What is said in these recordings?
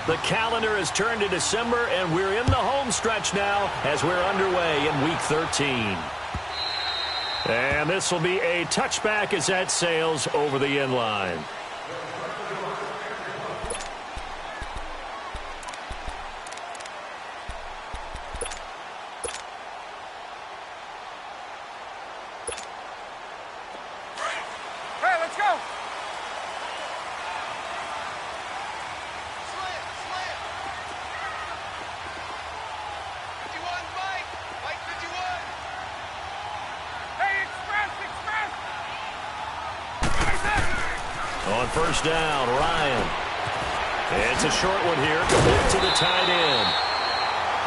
The calendar has turned to December, and we're in the home stretch now as we're underway in Week 13. And this will be a touchback as that sails over the end line. On first down, Ryan. It's a short one here, committed to the tight end.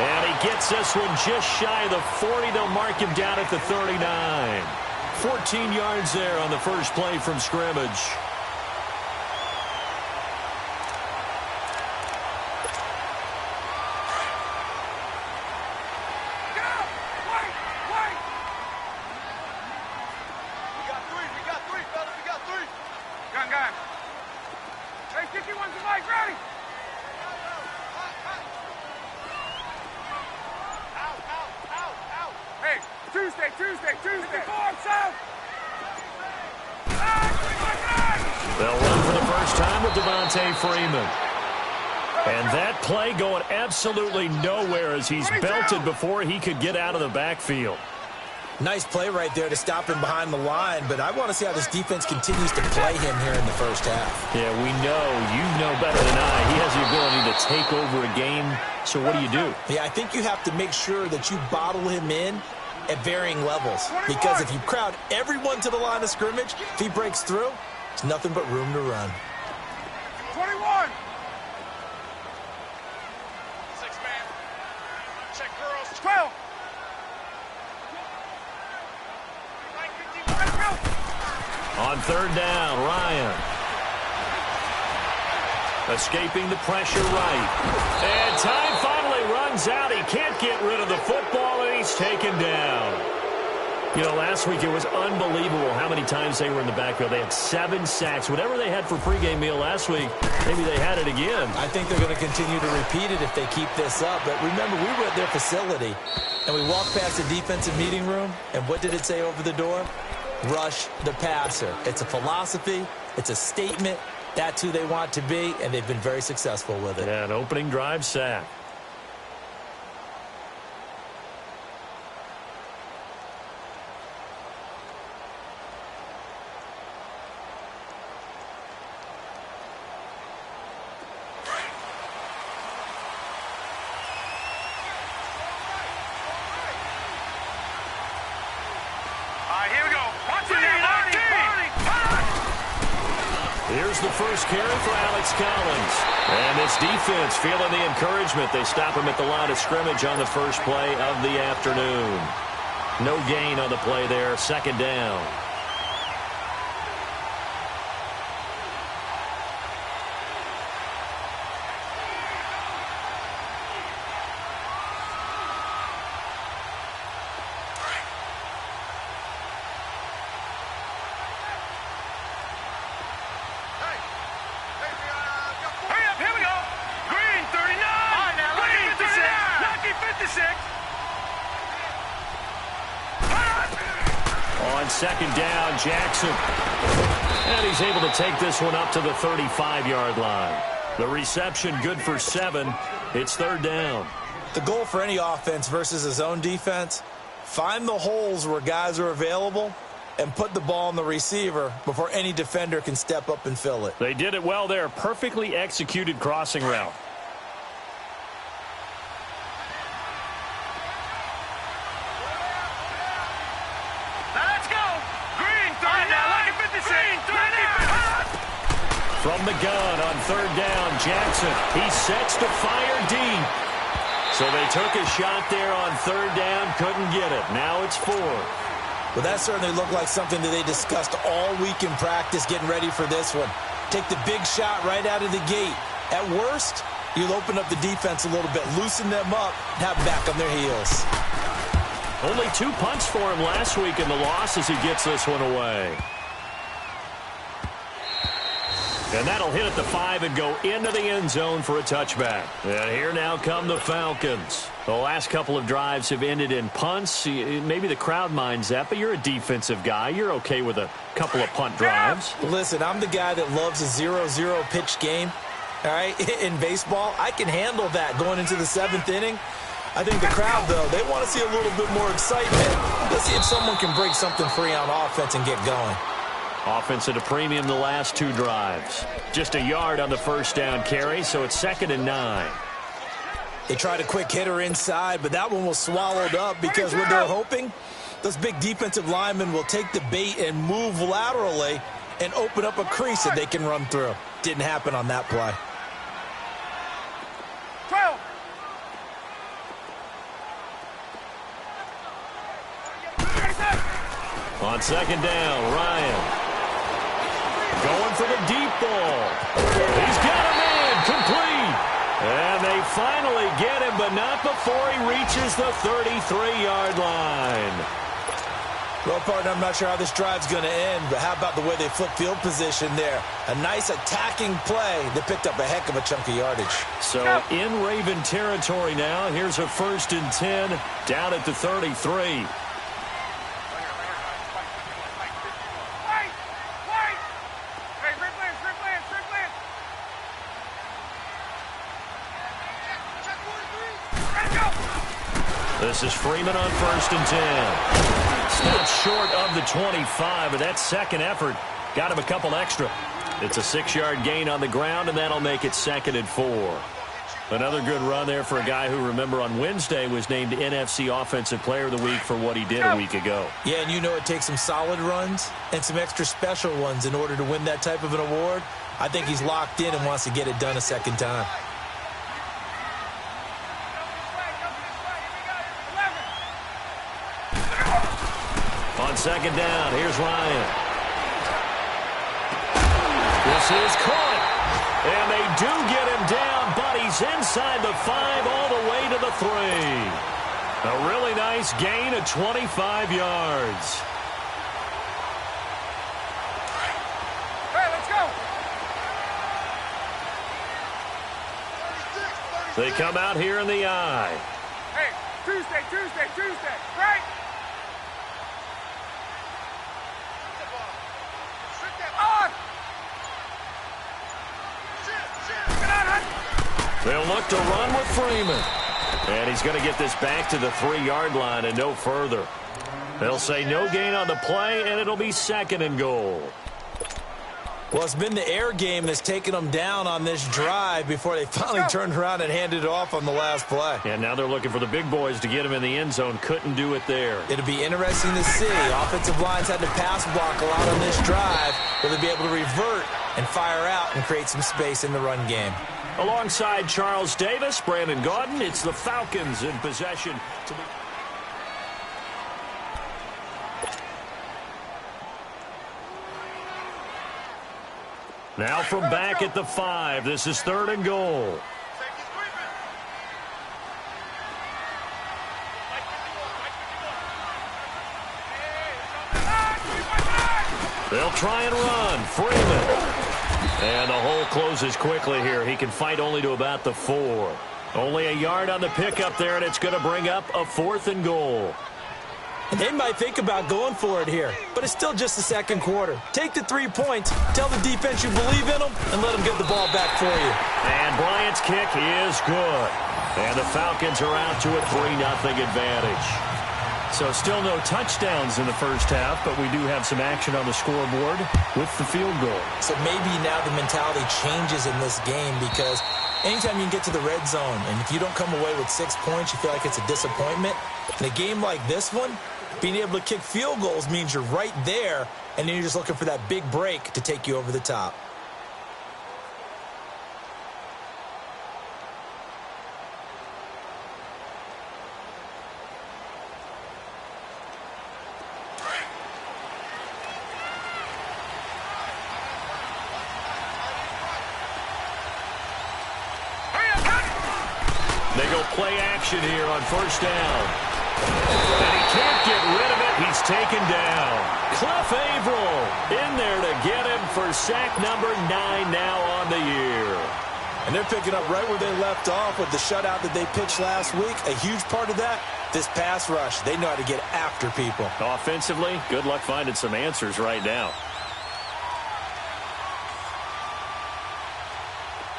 And he gets this one just shy of the 40. They'll mark him down at the 39. 14 yards there on the first play from scrimmage. And that play going absolutely nowhere as he's belted before he could get out of the backfield. Nice play right there to stop him behind the line, but I want to see how this defense continues to play him here in the first half. Yeah, we know. You know better than I. He has the ability to take over a game, so what do? Yeah, I think you have to make sure that you bottle him in at varying levels, because if you crowd everyone to the line of scrimmage, if he breaks through, there's nothing but room to run. 21! On third down, Ryan. Escaping the pressure right. And time finally runs out. He can't get rid of the football, and he's taken down. You know, last week it was unbelievable how many times they were in the backfield. They had 7 sacks. Whatever they had for pregame meal last week, maybe they had it again. I think they're going to continue to repeat it if they keep this up. But remember, we were at their facility, and we walked past the defensive meeting room, and what did it say over the door? Rush the passer. It's a philosophy. It's a statement. That's who they want to be, and they've been very successful with it. Yeah, an opening drive sack. Here's the first carry for Alex Collins. And this defense feeling the encouragement. They stop him at the line of scrimmage on the first play of the afternoon. No gain on the play there. Second down. On second down, Jackson. And he's able to take this one up to the 35-yard line. The reception good for 7. It's third down. The goal for any offense versus his own defense, find the holes where guys are available and put the ball on the receiver before any defender can step up and fill it. They did it well there. Perfectly executed crossing route. From the gun on third down, Jackson. He sets to fire deep. So they took a shot there on third down, couldn't get it. Now it's 4. Well, that certainly looked like something that they discussed all week in practice getting ready for this one. Take the big shot right out of the gate. At worst, you'll open up the defense a little bit, loosen them up, and have them back on their heels. Only 2 punts for him last week in the loss as he gets this one away. And that'll hit at the 5 and go into the end zone for a touchback. And here now come the Falcons. The last couple of drives have ended in punts. Maybe the crowd minds that, but you're a defensive guy. You're okay with a couple of punt drives. Listen, I'm the guy that loves a 0-0 pitch game. All right, in baseball, I can handle that going into the 7th inning. I think the crowd, though, they want to see a little bit more excitement. Let's see if someone can break something free on offense and get going. Offense at a premium the last 2 drives. Just a yard on the first down carry, so it's 2nd and 9. They tried a quick hitter inside, but that one was swallowed up because what they're hoping, those big defensive linemen will take the bait and move laterally and open up a crease that they can run through. Didn't happen on that play. 12. On 2nd down, Ryan. Going for the deep ball. He's got a man, complete. And they finally get him, but not before he reaches the 33-yard line. Well, partner, I'm not sure how this drive's going to end, but how about the way they flip field position there? A nice attacking play that picked up a heck of a chunk of yardage. So in Raven territory now, here's a 1st and 10 down at the 33. This is Freeman on 1st and 10. Stops short of the 25, but that second effort got him a couple extra. It's a 6-yard gain on the ground, and that'll make it 2nd and 4. Another good run there for a guy who, remember, on Wednesday was named NFC Offensive Player of the Week for what he did a week ago. Yeah, and you know it takes some solid runs and some extra special ones in order to win that type of an award. I think he's locked in and wants to get it done a second time. On 2nd down, here's Ryan. This is caught. And they do get him down, but he's inside the 5 all the way to the 3. A really nice gain of 25 yards. Hey, let's go. They come out here in the eye. Hey, Tuesday, right? On! They'll look to run with Freeman. And he's going to get this back to the 3-yard line and no further. They'll say no gain on the play, and it'll be 2nd and goal. Well, it's been the air game that's taken them down on this drive before they finally turned around and handed it off on the last play. And now they're looking for the big boys to get him in the end zone. Couldn't do it there. It'll be interesting to see. Offensive lines had to pass block a lot on this drive. Will they be able to revert and fire out and create some space in the run game? Alongside Charles Davis, Brandon Gaudin, it's the Falcons in possession. Now from back at the 5, this is 3rd and goal. They'll try and run. Freeman. And the hole closes quickly here. He can fight only to about the 4. Only a yard on the pickup there, and it's going to bring up a 4th and goal. And they might think about going for it here, but it's still just the 2nd quarter. Take the 3 points, tell the defense you believe in them, and let them get the ball back for you. And Bryant's kick is good. And the Falcons are out to a 3-0 advantage. So still no touchdowns in the first half, but we do have some action on the scoreboard with the field goal. So maybe now the mentality changes in this game because anytime you can get to the red zone, and if you don't come away with 6 points, you feel like it's a disappointment. In a game like this one, being able to kick field goals means you're right there, and then you're just looking for that big break to take you over the top. They go play action here on 1st down. And he can't get rid of it. He's taken down. Cliff Averill in there to get him for sack number 9 now on the year. And they're picking up right where they left off with the shutout that they pitched last week. A huge part of that, this pass rush. They know how to get after people. Offensively, good luck finding some answers right now.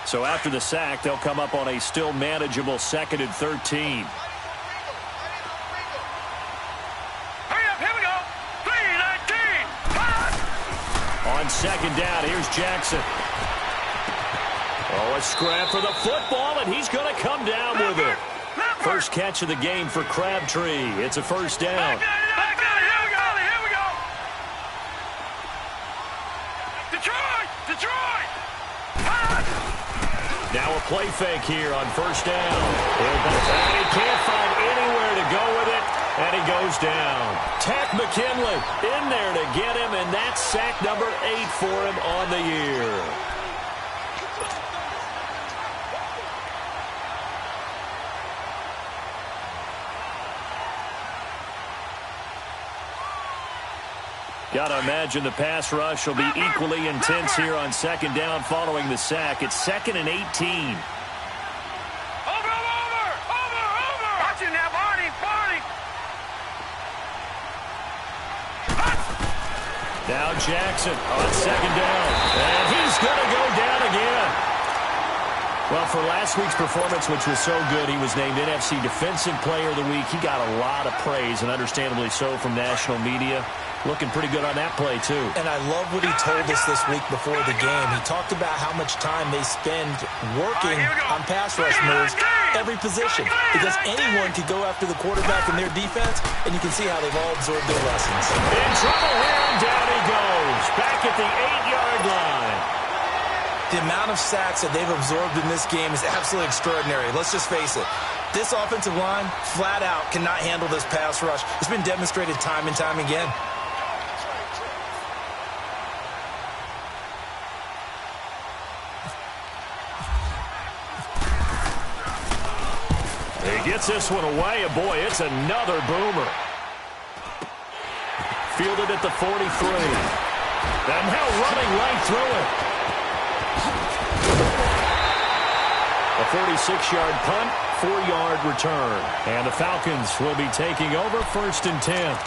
So after the sack, they'll come up on a still manageable 2nd and 13. On 2nd down, here's Jackson. Oh, a scrap for the football, and he's going to come down with it. First catch of the game for Crabtree. It's a first down. Here we go. Detroit! Now a play fake here on first down. And he can't find anywhere to go with it, and he goes down. Ted McKinley in there to get him, and that's sack number 8 for him on the year. Got to imagine the pass rush will be equally intense here on 2nd down following the sack. It's 2nd and 18. Over! Watch it now, Barney! Now Jackson on 2nd down. And he's going to go down again. Well, for last week's performance, which was so good, he was named NFC Defensive Player of the Week. He got a lot of praise, and understandably so, from national media. Looking pretty good on that play, too. And I love what he told us this week before the game. He talked about how much time they spend working on pass rush moves, every position. Because anyone could go after the quarterback in their defense, and you can see how they've all absorbed their lessons. In trouble here, and down he goes. Back at the 8-yard line. The amount of sacks that they've absorbed in this game is absolutely extraordinary. Let's just face it. This offensive line, flat out, cannot handle this pass rush. It's been demonstrated time and time again. He gets this one away, and boy, it's another boomer. Fielded at the 43. And now running right through it. A 46-yard punt, 4-yard return. And the Falcons will be taking over 1st and 10.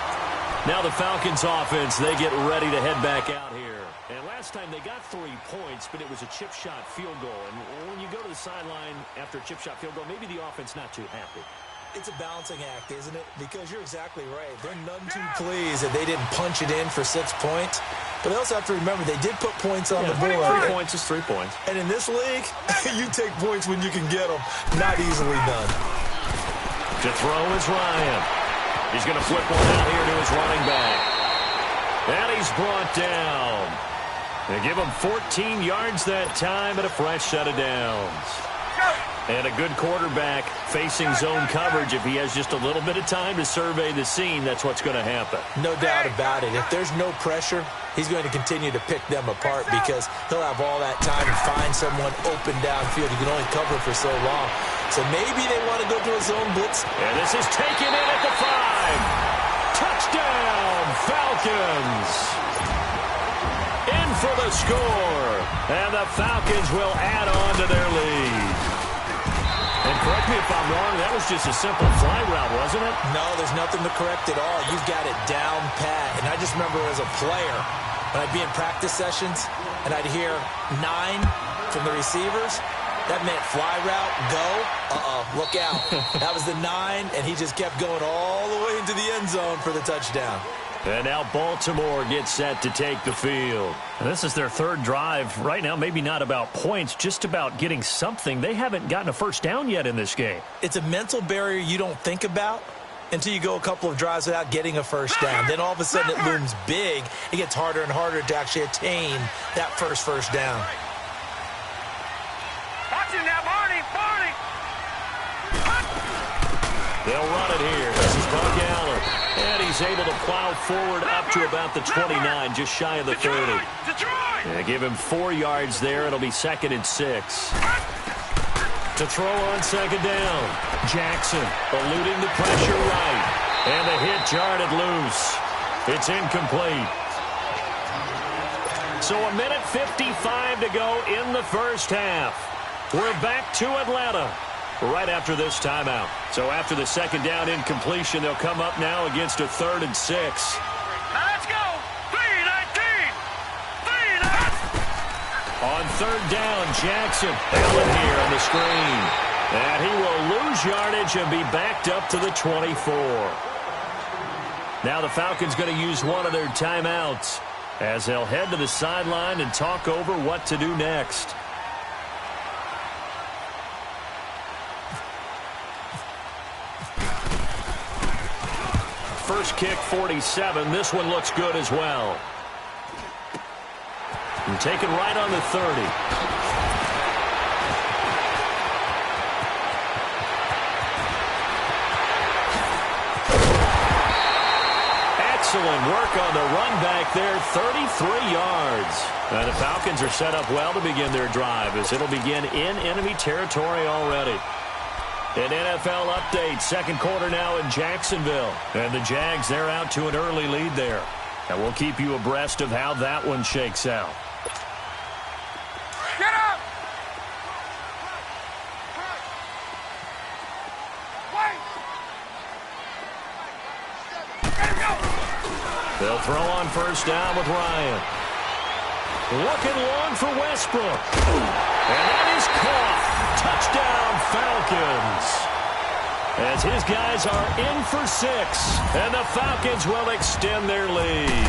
Now the Falcons offense, they get ready to head back out here. And last time they got 3 points, but it was a chip shot field goal. And when you go to the sideline after a chip shot field goal, maybe the offense not too happy. It's a balancing act, isn't it? Because you're exactly right. They're none too pleased that they didn't punch it in for 6 points. But they also have to remember they did put points on the board. 3 points is 3 points. And in this league, you take points when you can get them. Not easily done. To throw is Ryan. He's going to flip one out here to his running back. And he's brought down. They give him 14 yards that time and a fresh set of downs. And a good quarterback facing zone coverage. If he has just a little bit of time to survey the scene, that's what's going to happen. No doubt about it. If there's no pressure, he's going to continue to pick them apart because he'll have all that time to find someone open downfield. He can only cover for so long. So maybe they want to go to a zone blitz. And this is taken in at the 5. Touchdown, Falcons. In for the score. And the Falcons will add on to their lead. And correct me if I'm wrong, that was just a simple fly route, wasn't it? No, there's nothing to correct at all. You've got it down pat. And I just remember as a player, when I'd be in practice sessions, and I'd hear 9 from the receivers, that meant fly route, go, look out. That was the 9, and he just kept going all the way into the end zone for the touchdown. And now Baltimore gets set to take the field. And this is their 3rd drive. Right now, maybe not about points, just about getting something. They haven't gotten a first down yet in this game. It's a mental barrier you don't think about until you go a couple of drives without getting a first down. Then all of a sudden it looms big. It gets harder and harder to actually attain that first down. Watch it now, Barney! They'll run it here. This is Buck Allen. And he's able to plow forward up to about the 29, just shy of the 30. They give him 4 yards there. It'll be 2nd and 6. To throw on 2nd down. Jackson eluding the pressure right. And the hit jarred it loose. It's incomplete. So 1:55 to go in the first half. We're back to Atlanta right after this timeout. So after the second down incompletion, they'll come up now against a 3rd and 6. Let's go. 3-19. 3-19. On 3rd down, Jackson. Allen here on the screen. And he will lose yardage and be backed up to the 24. Now the Falcons going to use one of their timeouts as they'll head to the sideline and talk over what to do next. First kick, 47. This one looks good as well. And taken right on the 30. Excellent work on the run back there, 33 yards. And the Falcons are set up well to begin their drive as it'll begin in enemy territory already. An NFL update, second quarter now in Jacksonville. And the Jags, they're out to an early lead there. And we'll keep you abreast of how that one shakes out. Get up. They'll throw on first down with Ryan. Looking long for Westbrook. And that is caught. Touchdown, Falcons. As his guys are in for 6. And the Falcons will extend their lead.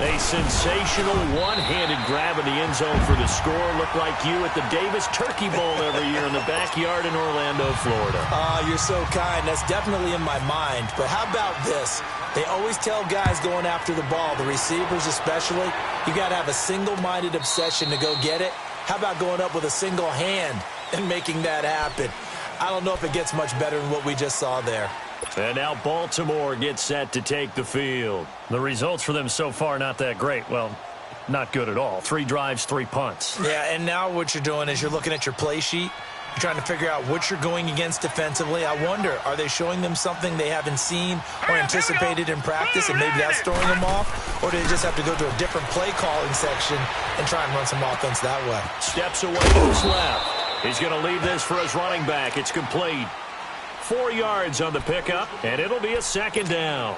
A sensational one-handed grab in the end zone for the score. Looked like you at the Davis Turkey Bowl every year in the backyard in Orlando, Florida. You're so kind. That's definitely in my mind. But how about this? They always tell guys going after the ball, the receivers especially, you got to have a single-minded obsession to go get it. How about going up with a single hand and making that happen? I don't know if it gets much better than what we just saw there. And now Baltimore gets set to take the field. The results for them so far not that great. Well, not good at all. 3 drives, 3 punts. Yeah, and now what you're doing is you're looking at your play sheet. You're trying to figure out what you're going against defensively. I wonder, are they showing them something they haven't seen or anticipated in practice, and maybe that's throwing them off? Or do they just have to go to a different play calling section and try and run some offense that way? Steps away to his left. He's going to leave this for his running back. It's complete. 4 yards on the pickup, and it'll be a second down.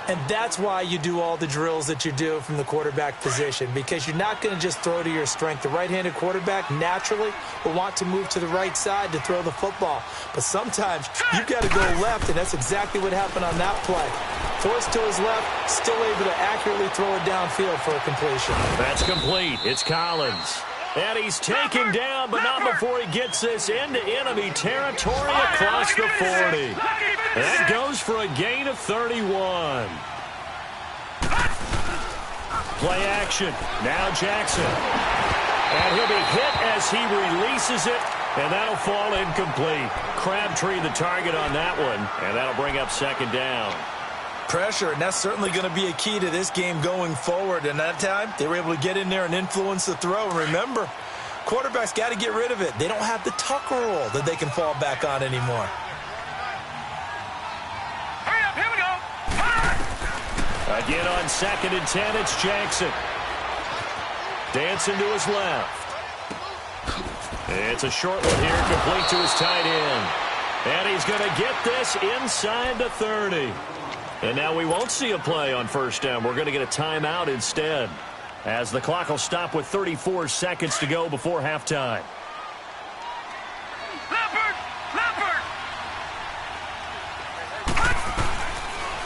And that's why you do all the drills that you do from the quarterback position, because you're not going to just throw to your strength. The right-handed quarterback naturally will want to move to the right side to throw the football. But sometimes you've got to go left, and that's exactly what happened on that play. Forced to his left, still able to accurately throw it downfield for a completion. That's complete. It's Collins. And he's taken down, but not before he gets this into enemy territory across the 40. That goes for a gain of 31. Play action. Now Jackson. And he'll be hit as he releases it, and that'll fall incomplete. Crabtree the target on that one, and that'll bring up second down. Pressure, and that's certainly going to be a key to this game going forward. And that time, they were able to get in there and influence the throw. And remember, quarterbacks got to get rid of it. They don't have the tuck roll that they can fall back on anymore. Hurry up, here we go. Again on 2nd and 10, it's Jackson. Dancing to his left. It's a short one here, complete to his tight end. And he's going to get this inside the 30. And now we won't see a play on first down. We're going to get a timeout instead, as the clock will stop with 34 seconds to go before halftime. Leopard!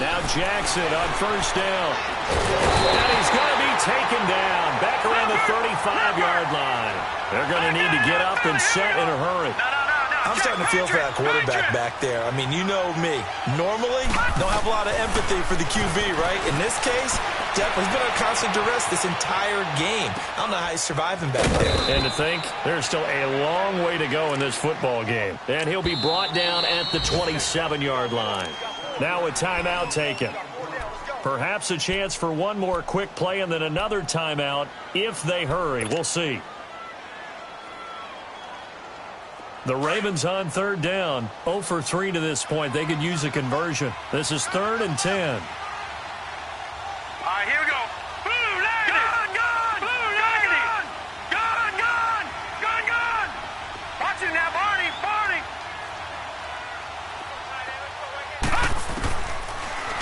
Now Jackson on first down. And he's going to be taken down back around the 35-yard line. They're going to need to get up and set in a hurry. I'm starting to feel for that quarterback back there. I mean, you know me. Normally, don't have a lot of empathy for the QB, right? In this case, definitely he's been under constant duress this entire game. I don't know how he's surviving back there. And to think, there's still a long way to go in this football game. And he'll be brought down at the 27-yard line. Now a timeout taken. Perhaps a chance for one more quick play and then another timeout if they hurry. We'll see. The Ravens on third down. 0 for 3 to this point. They could use a conversion. This is 3rd and 10. All right, here we go. Blue, negative. Gun. Blue, negative. Gun. Watch it now, Barney.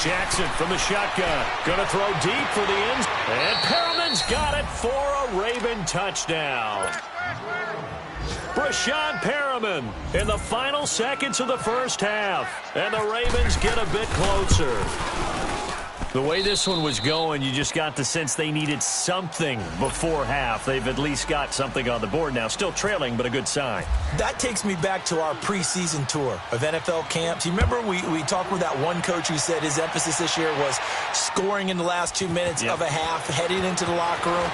Jackson from the shotgun. Gonna throw deep for the end. And Perriman's got it for a Raven touchdown. Brashad Perriman in the final seconds of the first half. And the Ravens get a bit closer. The way this one was going, you just got the sense they needed something before half. They've at least got something on the board now. Still trailing, but a good sign. That takes me back to our preseason tour of NFL camps. You remember we talked with that one coach who said his emphasis this year was scoring in the last 2 minutes of a half, heading into the locker room.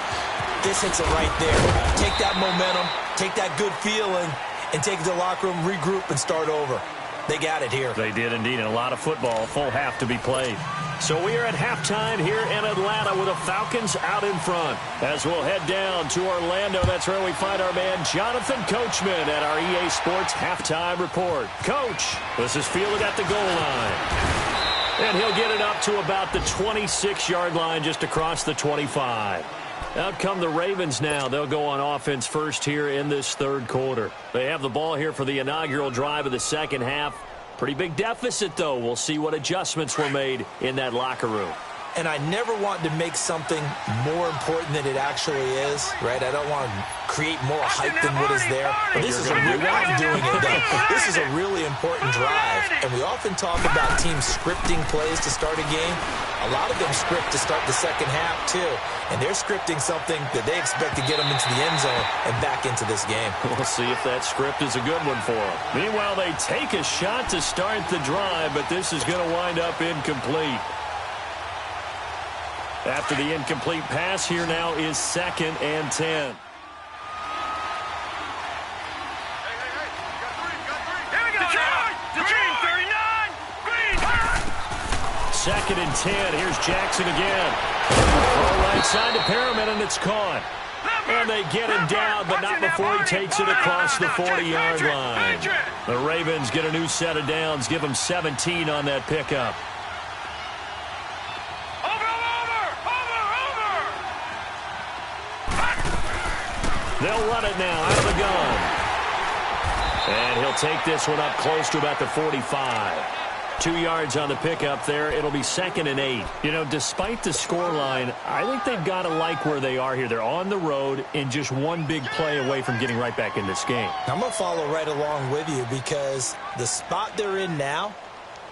This hits it right there. Take that momentum, take that good feeling, and take it to the locker room, regroup, and start over. They got it here. They did indeed, and a lot of football, a full half to be played. So we are at halftime here in Atlanta with the Falcons out in front. As we'll head down to Orlando, that's where we find our man Jonathan Coachman at our EA Sports Halftime Report. Coach, this is fielded at the goal line. And he'll get it up to about the 26-yard line, just across the 25. Out come the Ravens now. They'll go on offense first here in this third quarter. They have the ball here for the inaugural drive of the second half. Pretty big deficit, though. We'll see what adjustments were made in that locker room. And I never want to make something more important than it actually is, right? I don't want to create more hype than what is there. But this is a really, I'm doing it, though. This is a really important drive. And we often talk about teams scripting plays to start a game. A lot of them script to start the second half, too. And they're scripting something that they expect to get them into the end zone and back into this game. We'll see if that script is a good one for them. Meanwhile, they take a shot to start the drive, but this is going to wind up incomplete. After the incomplete pass, here now is 2nd and 10. Here we go. Green 39. Green. 2nd and 10. Here's Jackson again. Throw right side to Perriman, and it's caught. And they get him down, but not before he takes it across the 40-yard line. The Ravens get a new set of downs, give them 17 on that pickup. They'll run it now out of the gun. And he'll take this one up close to about the 45. 2 yards on the pickup there. It'll be 2nd and 8. You know, despite the scoreline, I think they've got to like where they are here. They're on the road and just one big play away from getting right back in this game. I'm going to follow right along with you because the spot they're in now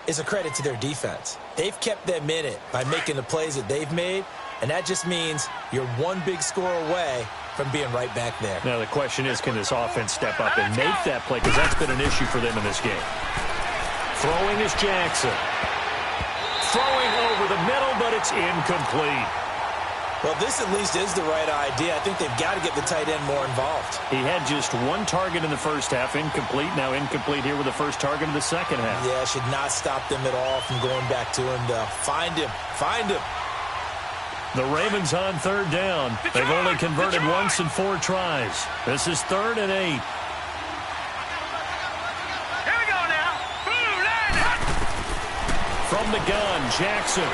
is a credit to their defense. They've kept them in it by making the plays that they've made, and that just means you're one big score away from being right back there. Now the question is, can this offense step up and make that play? Because that's been an issue for them in this game. Throwing is Jackson. Throwing over the middle, but it's incomplete. Well, this at least is the right idea. I think they've got to get the tight end more involved. He had just one target in the first half, incomplete. Now incomplete here with the first target of the second half. Yeah, should not stop them at all from going back to him, though. Find him. The Ravens on third down. They've only converted once in 4 tries. This is 3rd and 8. Here we go now. Blue line. From the gun, Jackson.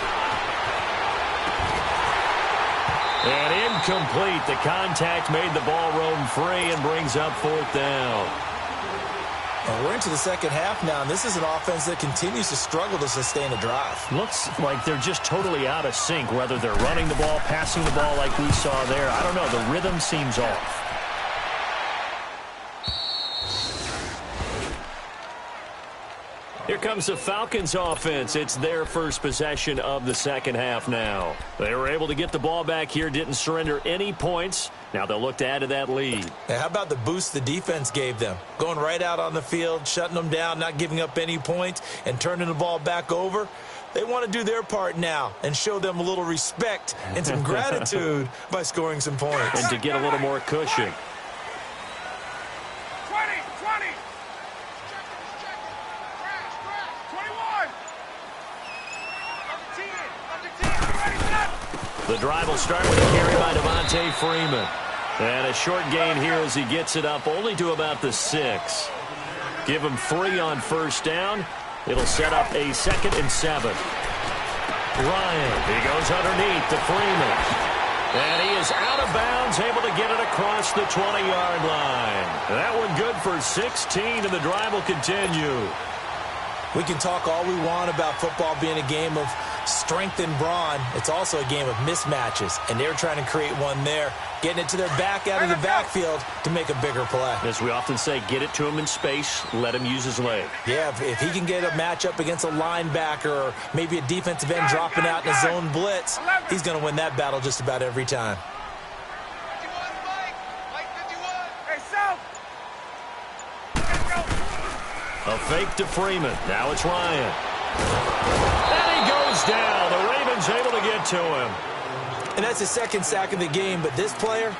And incomplete. The contact made the ball roam free and brings up 4th down. Well, we're into the second half now, and this is an offense that continues to struggle to sustain a drive. Looks like they're just totally out of sync, whether they're running the ball, passing the ball like we saw there. I don't know. The rhythm seems off. Here comes the Falcons offense. It's their first possession of the second half now. They were able to get the ball back here, didn't surrender any points. Now they'll look to add to that lead. Hey, how about the boost the defense gave them? Going right out on the field, shutting them down, not giving up any points, and turning the ball back over. They want to do their part now and show them a little respect and some gratitude by scoring some points. And to get a little more cushion. 20. 21. The drive will start with a carry by Devontae Freeman. And a short gain here as he gets it up only to about the 6. Give him 3 on first down. It'll set up a 2nd and 7. Ryan, he goes underneath to Freeman. And he is out of bounds, able to get it across the 20-yard line. That one good for 16, and the drive will continue. We can talk all we want about football being a game of strength and brawn. It's also a game of mismatches, and they're trying to create one there, getting it to their back out of the backfield to make a bigger play. As we often say, get it to him in space, let him use his leg. Yeah, if he can get a matchup against a linebacker or maybe a defensive end dropping out in a zone blitz, he's going to win that battle just about every time. A fake to Freeman. Now it's Ryan. And he goes down. The Ravens able to get to him. And that's his 2nd sack of the game, but this player,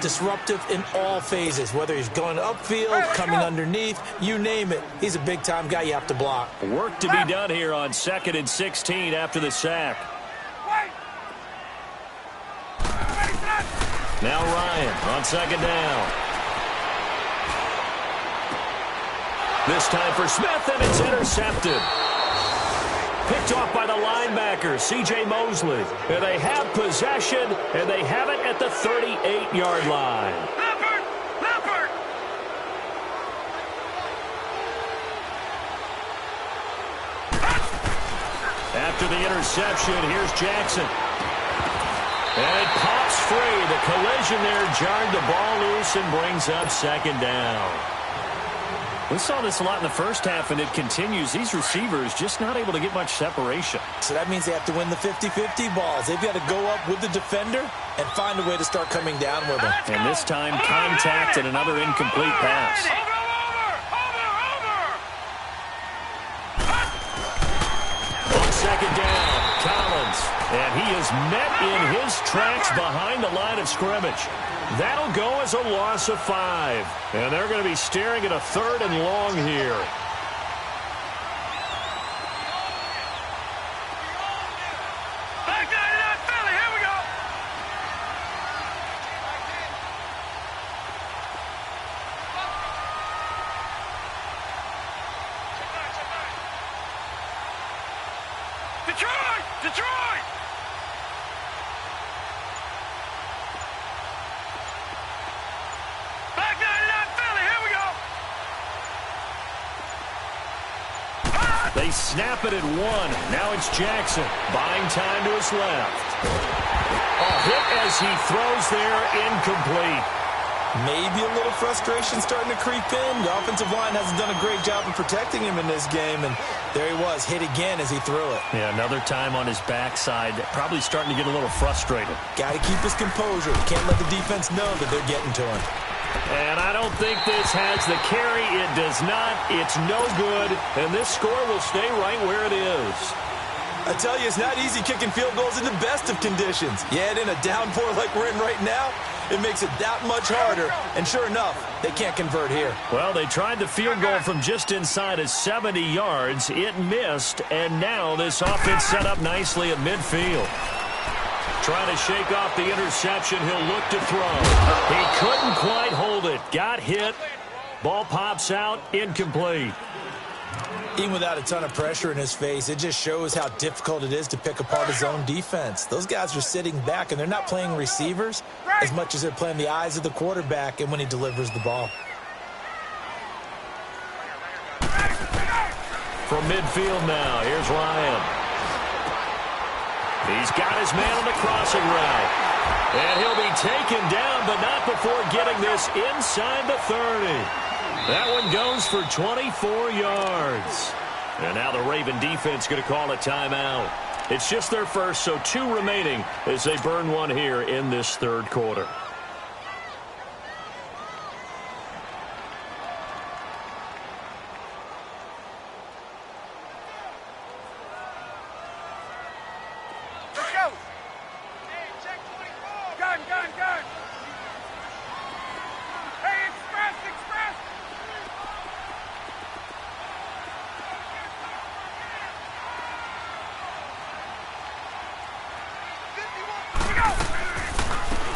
disruptive in all phases, whether he's going upfield, coming underneath, you name it. He's a big-time guy you have to block. Work to be done here on 2nd and 16 after the sack. Now Ryan on 2nd down. This time for Smith, and it's intercepted. Picked off by the linebacker, C.J. Mosley. And they have possession, and they have it at the 38-yard line. Leopard! After the interception, here's Jackson. And it pops free. The collision there jarred the ball loose and brings up 2nd down. We saw this a lot in the first half, and it continues. These receivers just not able to get much separation. So that means they have to win the 50-50 balls. They've got to go up with the defender and find a way to start coming down with them. And this time, contact and another incomplete pass. On 2nd down, Collins. And he is met in his tracks behind the line of scrimmage. That'll go as a loss of 5. And they're going to be staring at a 3rd and long here. Back 99 Philly, here we go. Detroit! Back 99 Philly, here we go. They snap it at 1. Now it's Jackson, buying time to his left. A hit as he throws there, incomplete. Maybe a little frustration starting to creep in. The offensive line hasn't done a great job of protecting him in this game, and there he was, hit again as he threw it. Yeah, another time on his backside, probably starting to get a little frustrated. Got to keep his composure. Can't let the defense know that they're getting to him. And I don't think this has the carry. It does not. It's no good, and this score will stay right where it is. I tell you, it's not easy kicking field goals in the best of conditions. Yet in a downpour like we're in right now, it makes it that much harder. And sure enough, they can't convert here. Well, they tried the field goal from just inside of 70 yards. It missed, and now this offense set up nicely at midfield. Trying to shake off the interception. He'll look to throw. He couldn't quite hold it. Got hit. Ball pops out. Incomplete. Even without a ton of pressure in his face, it just shows how difficult it is to pick apart his own defense. Those guys are sitting back, and they're not playing receivers as much as they're playing the eyes of the quarterback and when he delivers the ball. From midfield now, here's Ryan. He's got his man on the crossing route. And he'll be taken down, but not before getting this inside the 30. That one goes for 24 yards. And now the Raven defense going to call a timeout. It's just their first, so 2 remaining as they burn one here in this 3rd quarter. Let's go. Hey, check 24. Gun. Hey, express.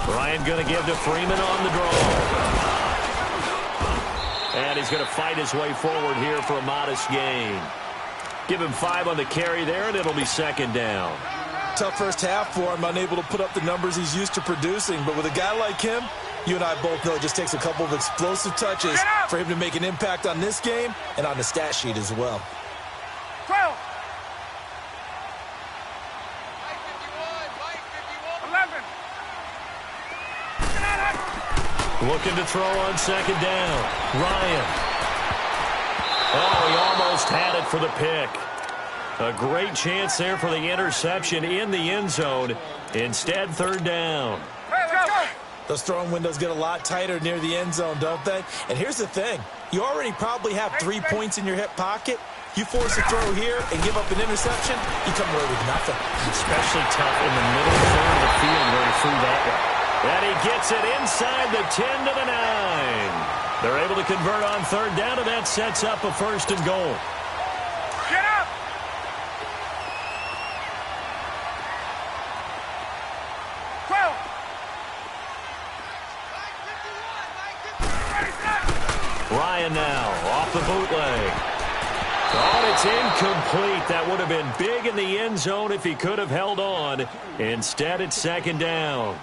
Ryan going to give to Freeman on the draw. And he's going to fight his way forward here for a modest gain. Give him 5 on the carry there, and it'll be second down. Tough first half for him, unable to put up the numbers he's used to producing. But with a guy like him, you and I both know it just takes a couple of explosive touches for him to make an impact on this game and on the stat sheet as well. 12. 11. Looking to throw on second down. Ryan. Oh, he almost had it for the pick. A great chance there for the interception in the end zone. Instead, third down. Let's go. Those throwing windows get a lot tighter near the end zone, don't they? And here's the thing. You already probably have 3 points in your hip pocket. You force a throw here and give up an interception, you come away with nothing. Especially tough in the middle third of the field where he threw that one. And he gets it inside the 10 to the 9. They're able to convert on third down, and that sets up a first and goal. Get up. Ryan now off the bootleg. Oh, it's incomplete. That would have been big in the end zone if he could have held on. Instead, it's second down.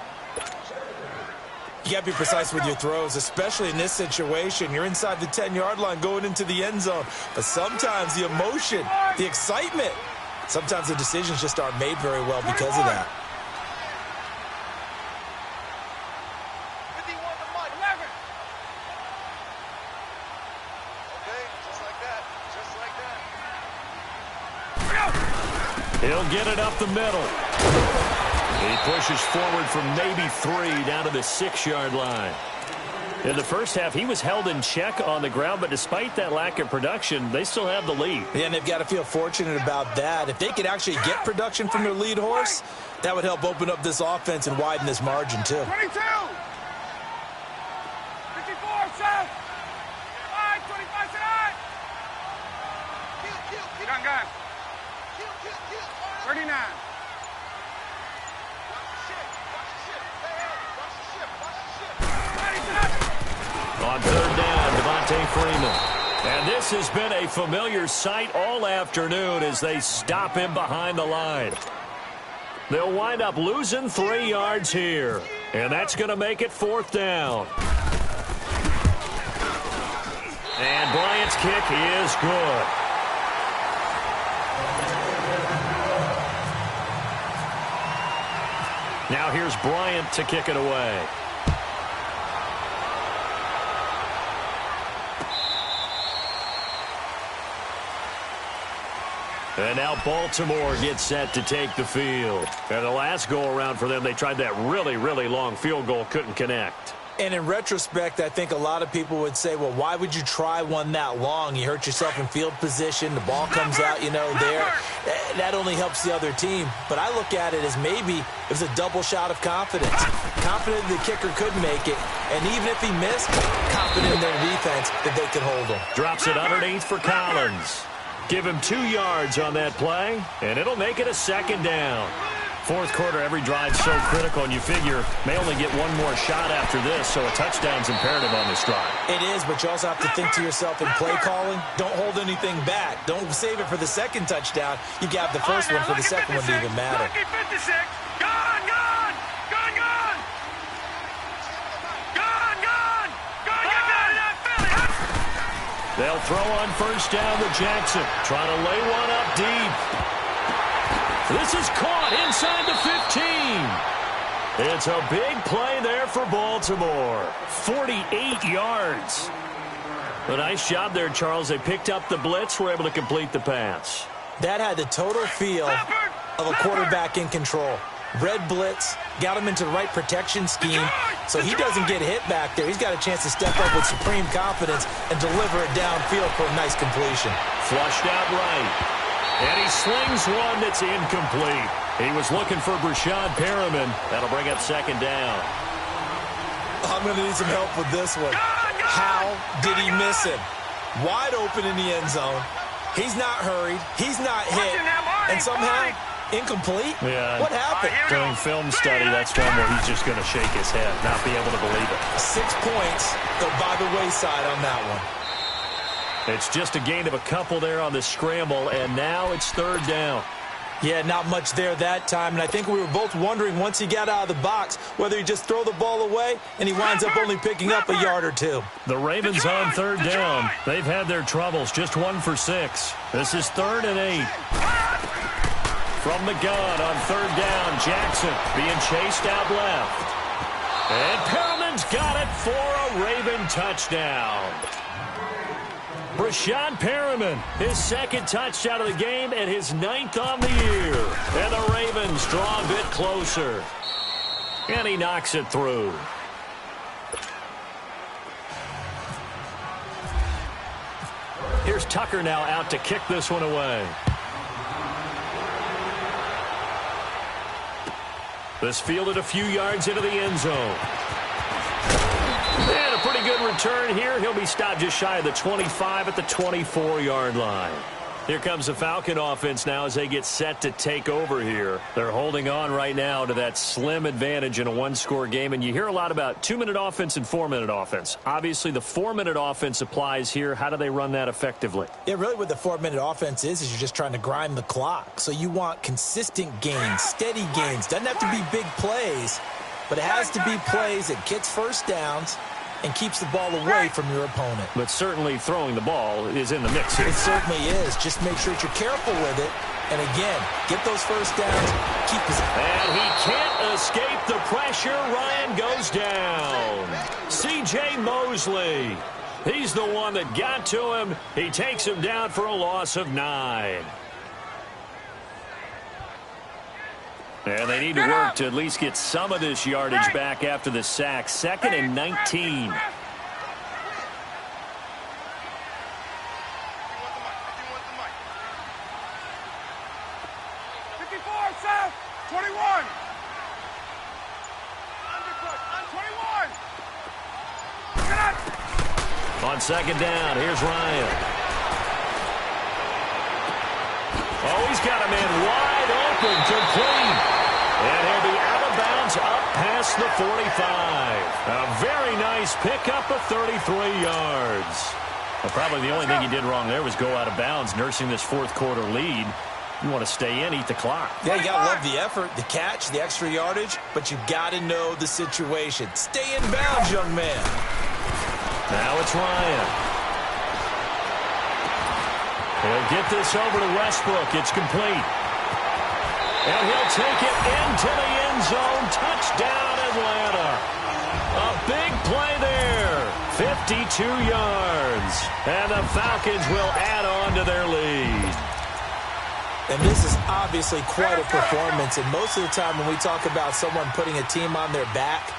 You got to be precise with your throws, especially in this situation. You're inside the 10-yard line going into the end zone. But sometimes the emotion, the excitement, sometimes the decisions just aren't made very well because of that. He'll get it up the middle. He pushes forward from maybe 3 down to the 6-yard line. In the first half, he was held in check on the ground, but despite that lack of production, they still have the lead. Yeah, and they've got to feel fortunate about that. If they could actually get production from their lead horse, that would help open up this offense and widen this margin, too. 22. 54, south. 5, 25, sit on. Gun. 39. On third down, Devontae Freeman. And this has been a familiar sight all afternoon as they stop him behind the line. They'll wind up losing 3 yards here. And that's going to make it fourth down. And Bryant's kick is good. Now here's Bryant to kick it away. And now Baltimore gets set to take the field. And the last go-around for them, they tried that really, really long field goal, couldn't connect. And in retrospect, I think a lot of people would say, well, why would you try one that long? You hurt yourself in field position. The ball comes out, there. That only helps the other team. But I look at it as maybe it was a double shot of confidence. Confident the kicker could make it. And even if he missed, confident in their defense that they could hold him. Drops it underneath for Collins. Give him 2 yards on that play, and it'll make it a second down. Fourth quarter, every drive so critical, and you figure may only get one more shot after this, so a touchdown's imperative on this drive. It is, but you also have to think to yourself in play calling, don't hold anything back. Don't save it for the second touchdown. You got the first one for the second one to even matter. 56. Gone. They'll throw on first down to Jackson. Trying to lay one up deep. This is caught inside the 15. It's a big play there for Baltimore. 48 yards. A nice job there, Charles. They picked up the blitz, were able to complete the pass. That had the total feel of a quarterback in control. Red blitz, got him into the right protection scheme, so he doesn't get hit back there. He's got a chance to step up with supreme confidence and deliver it downfield for a nice completion. Flushed out right. And he slings one that's incomplete. He was looking for Brashad Perriman. That'll bring up second down. I'm going to need some help with this one. How did he miss him? Wide open in the end zone. He's not hurried. He's not hit. And somehow, incomplete? Yeah. What happened? During film study, that's one where he's just going to shake his head, not be able to believe it. 6 points go by the wayside on that one. It's just a gain of a couple there on the scramble, and now it's third down. Yeah, not much there that time, and I think we were both wondering once he got out of the box whether he just throw the ball away, and he winds up only picking up a yard or two. The Ravens on third down. They've had their troubles, just 1 for 6. This is 3rd and 8. From the gun on third down, Jackson being chased out left. And Perriman's got it for a Raven touchdown. Brashad Perriman, his 2nd touchdown of the game and his 9th on the year. And the Ravens draw a bit closer. And he knocks it through. Here's Tucker now out to kick this one away. This fielded a few yards into the end zone. And a pretty good return here. He'll be stopped just shy of the 25 at the 24-yard line. Here comes the Falcon offense now as they get set to take over here. They're holding on right now to that slim advantage in a one-score game. And you hear a lot about 2-minute offense and 4-minute offense. Obviously, the 4-minute offense applies here. How do they run that effectively? Yeah, really what the 4-minute offense is you're just trying to grind the clock. So you want consistent gains, steady gains. Doesn't have to be big plays, but it has to be plays that gets first downs and keeps the ball away from your opponent. But certainly throwing the ball is in the mix here. It certainly is. Just make sure that you're careful with it. And again, get those first downs, keep his... And he can't escape the pressure. Ryan goes down. C.J. Mosley. He's the one that got to him. He takes him down for a loss of 9. And they need to work to at least get some of this yardage back after the sack. 2nd and 19. On 2nd down, here's Ryan. Oh, he's got a man wide open, complete. And he'll be out of bounds up past the 45. A very nice pickup of 33 yards. Well, probably the only thing he did wrong there was go out of bounds, nursing this fourth-quarter lead. You want to stay in, eat the clock. Yeah, you got to love the effort, the catch, the extra yardage, but you got to know the situation. Stay in bounds, young man. Now it's Ryan. He'll get this over to Westbrook. It's complete. And he'll take it into the end zone. Touchdown, Atlanta. A big play there. 52 yards. And the Falcons will add on to their lead. And this is obviously quite a performance. And most of the time when we talk about someone putting a team on their back,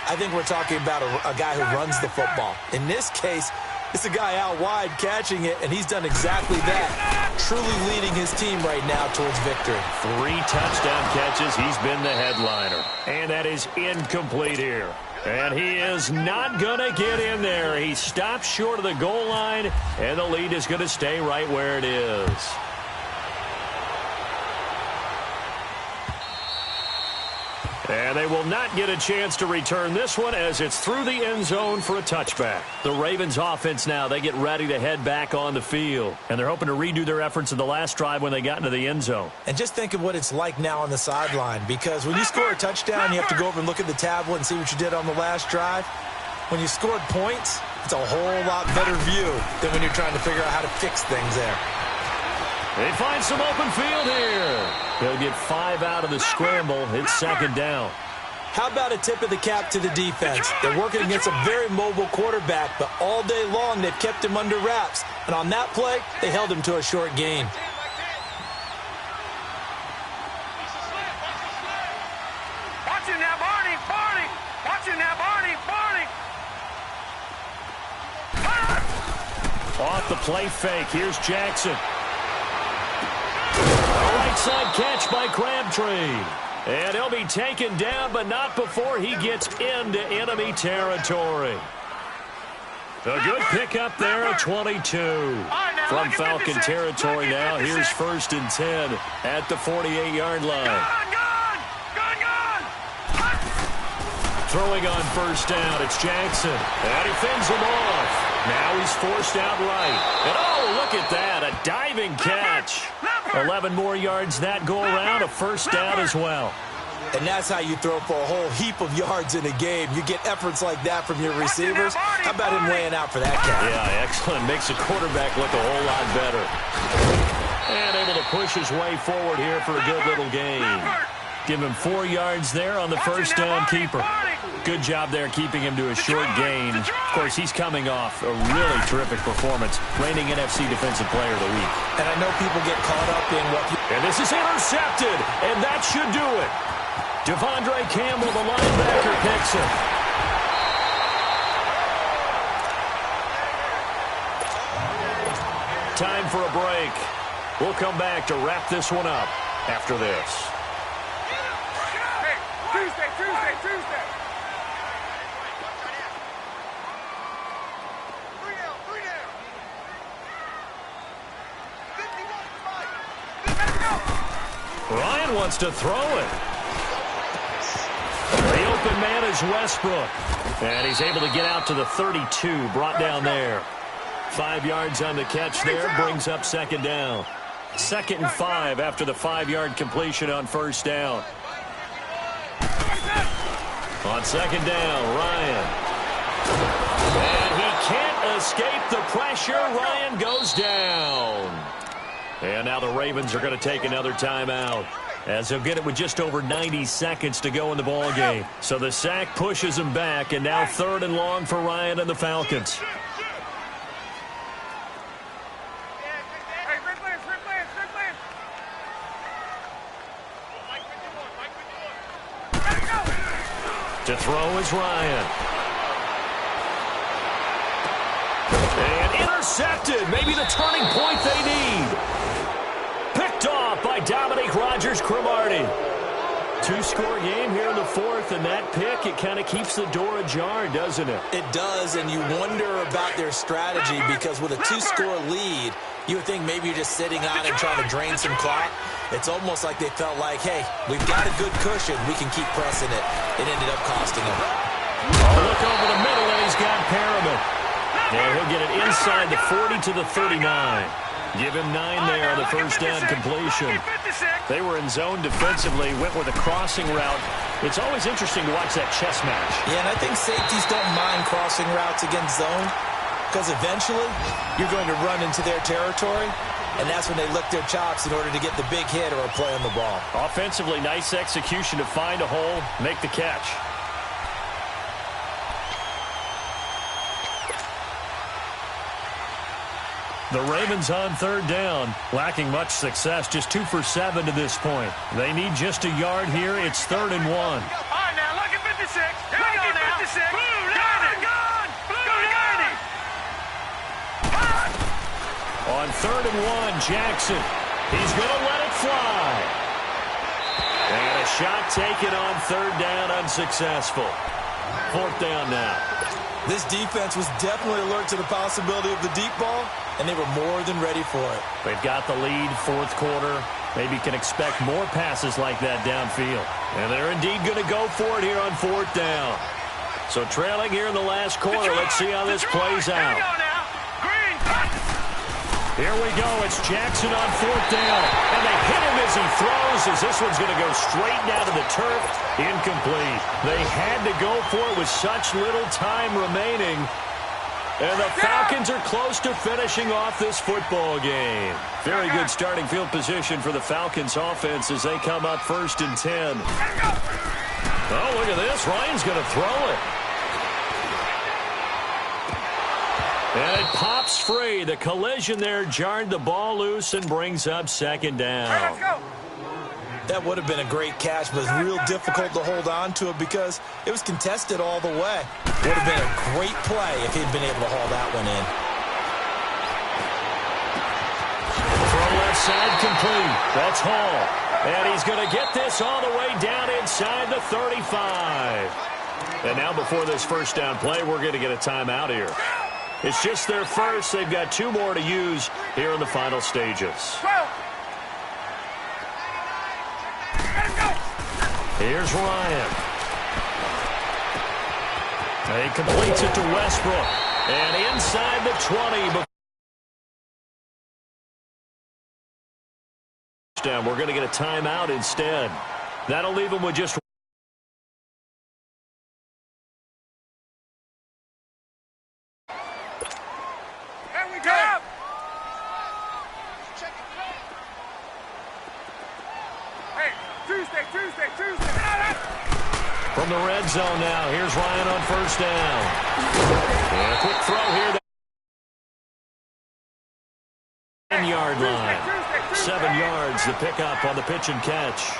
I think we're talking about a guy who runs the football. In this case, it's a guy out wide catching it, and he's done exactly that, truly leading his team right now towards victory. 3 touchdown catches. He's been the headliner. And that is incomplete here. And he is not going to get in there. He stops short of the goal line, and the lead is going to stay right where it is. And they will not get a chance to return this one as it's through the end zone for a touchback. The Ravens offense now, they get ready to head back on the field. And they're hoping to redo their efforts in the last drive when they got into the end zone. And just think of what it's like now on the sideline, because when you score a touchdown, you have to go over and look at the tablet and see what you did on the last drive. When you scored points, it's a whole lot better view than when you're trying to figure out how to fix things there. They find some open field here. They'll get 5 out of the scramble. It's 2nd down. How about a tip of the cap to the defense? They're working against a very mobile quarterback, but all day long they've kept him under wraps. And on that play, they held him to a short gain. Watching that, Barney! Barney! Watching that, Barney! Barney! Off the play fake. Here's Jackson. Right side catch by Crabtree. And he'll be taken down, but not before he gets into enemy territory. A good pickup there at 22. From Falcon territory now, here's 1st and 10 at the 48-yard line. Throwing on first down, it's Jackson. And he fends him off. Now he's forced out right. And oh, look at that, a diving catch. 11 more yards that go around, a first down as well. And that's how you throw for a whole heap of yards in a game. You get efforts like that from your receivers. How about him laying out for that catch? Yeah, excellent. Makes the quarterback look a whole lot better. And able to push his way forward here for a good little gain. Give him 4 yards there on the first down keeper. Good job there keeping him to a short gain. Of course, he's coming off a really terrific performance, reigning NFC Defensive Player of the Week. And I know people get caught up in what... And this is intercepted, and that should do it. Devondre Campbell, the linebacker, picks him. Time for a break. We'll come back to wrap this one up after this. Tuesday. Ryan wants to throw it. The open man is Westbrook. And he's able to get out to the 32, brought down there. 5 yards on the catch there, brings up second down. 2nd and 5 after the 5-yard completion on first down. On second down, Ryan. And he can't escape the pressure. Ryan goes down. And now the Ravens are going to take another timeout, as they'll get it with just over 90 seconds to go in the ballgame. So the sack pushes him back, and now 3rd and long for Ryan and the Falcons. To throw is Ryan. And intercepted. Maybe the turning point they need. Picked off by Dominique Rodgers-Cromartie. 2-score game here in the 4th, and that pick, it kind of keeps the door ajar, doesn't it? It does, and you wonder about their strategy, because with a 2-score lead, you would think maybe you're just sitting on and trying to drain some clock. It's almost like they felt like, hey, we've got a good cushion. We can keep pressing it. It ended up costing them. Oh, look over the middle, and he's got Perriman. And he'll get it inside the 40 to the 39. Give him 9 there on the first down completion. They were in zone defensively, went with a crossing route. It's always interesting to watch that chess match. Yeah, and I think safeties don't mind crossing routes against zone, because eventually you're going to run into their territory, and that's when they lick their chops in order to get the big hit or a play on the ball. Offensively, nice execution to find a hole, make the catch. The Ravens on 3rd down, lacking much success, just 2 for 7 to this point. They need just a yard here. It's 3rd and 1. All right, now, look at 56. Here we go now. 56. On 3rd and 1, Jackson. He's going to let it fly. And a shot taken on 3rd down, unsuccessful. 4th down now. This defense was definitely alert to the possibility of the deep ball, and they were more than ready for it. They've got the lead, 4th quarter. Maybe can expect more passes like that downfield. And they're indeed going to go for it here on 4th down. So trailing here in the last quarter. Let's see how this plays out. Here we go. It's Jackson on 4th down. And they hit him as he throws, as this one's going to go straight down to the turf. Incomplete. They had to go for it with such little time remaining. And the Falcons are close to finishing off this football game. Very good starting field position for the Falcons offense as they come up 1st and 10. Oh, look at this. Ryan's going to throw it. And it pops free. The collision there jarred the ball loose and brings up 2nd down. That would have been a great catch, but it's real difficult to hold on to it because it was contested all the way. Would have been a great play if he'd been able to haul that one in. Throw left side complete. That's Hall. And he's going to get this all the way down inside the 35. And now before this first down play, we're going to get a timeout here. It's just their first. They've got 2 more to use here in the final stages. Here's Ryan. He completes it to Westbrook. And inside the 20. We're going to get a timeout instead. That'll leave him with just... Here we go! Hey, Tuesday. From the red zone now, here's Ryan on first down. And a quick throw here. 10-yard line. 7 yards, the pickup on the pitch and catch.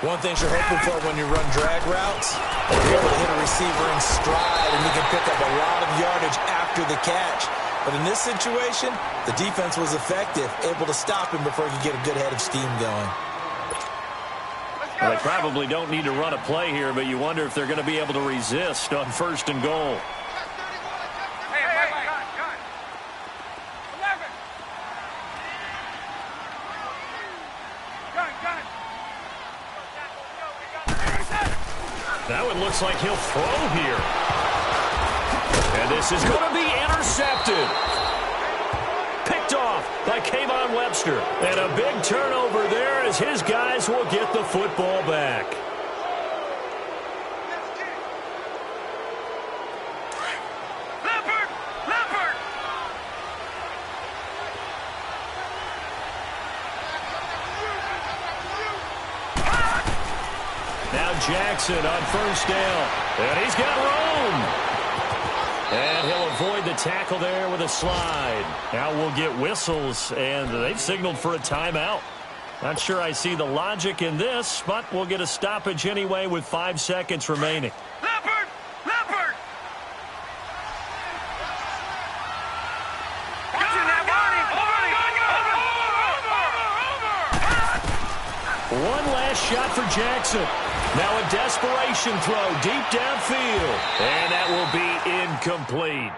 One thing you're hoping for when you run drag routes, you're able to hit a receiver in stride, and you can pick up a lot of yardage after the catch. But in this situation, the defense was effective, able to stop him before he could get a good head of steam going. Well, they probably don't need to run a play here, but you wonder if they're going to be able to resist on first and goal. That one looks like he'll throw here. And this is going to be intercepted. Picked off by Kayvon Webster. And a big turnover there as his guys will get the football back. Jackson on first down. And he's got room. And he'll avoid the tackle there with a slide. Now we'll get whistles, and they've signaled for a timeout. Not sure I see the logic in this, but we'll get a stoppage anyway with 5 seconds remaining. Leopard! One last shot for Jackson. Now a desperation throw deep downfield. And that will be incomplete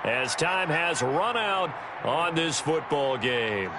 as time has run out on this football game.